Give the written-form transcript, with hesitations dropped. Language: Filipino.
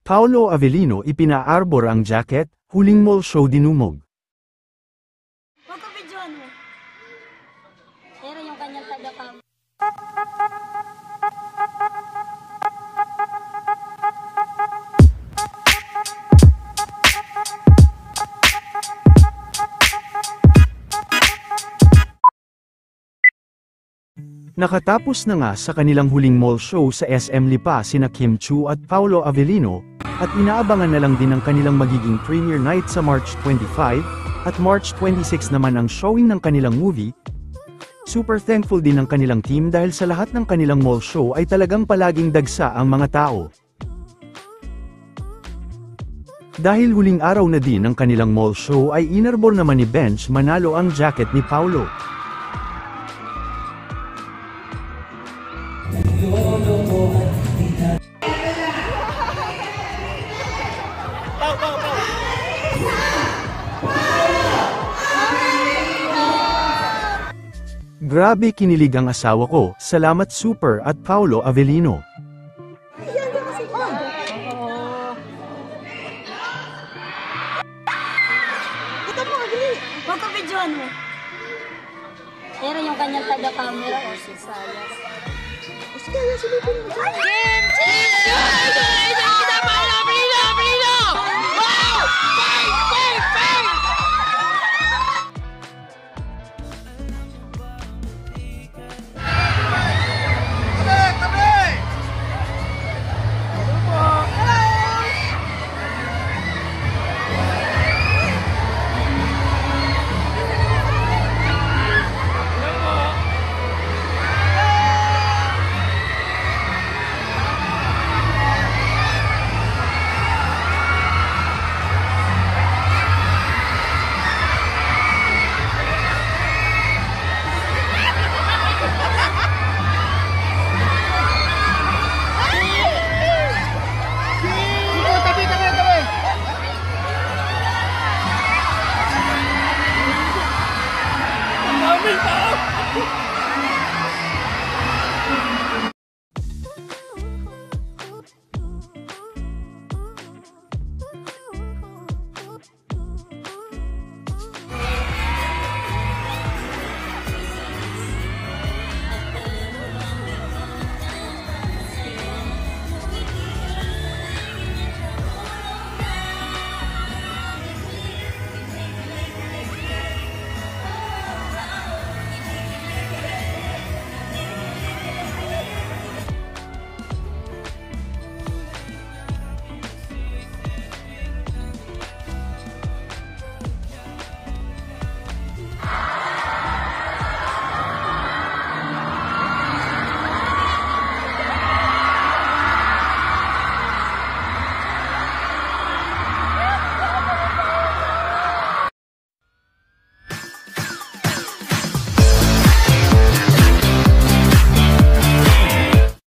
Paolo Avellino ipinaarbor ang jacket, huling mall show dinumog. Huwag ko videoan mo. Pero yung kanyang taga-cam. Nakatapos na nga sa kanilang huling mall show sa SM Lipa sina Kim Chiu at Paolo Avellino, at inaabangan na lang din ang kanilang magiging premiere night sa March 25, at March 26 naman ang showing ng kanilang movie. Super thankful din ang kanilang team dahil sa lahat ng kanilang mall show ay talagang palaging dagsa ang mga tao. Dahil huling araw na din ng kanilang mall show ay inarbor naman ni Bench Manalo ang jacket ni Paolo. Grabe kinilig ang asawa ko, salamat Super at Paolo Avellino. Huwag ko videoan mo. Pero yung kanyang taga-camera o si Sayas. Sige, silipin mo. Kim Chiu!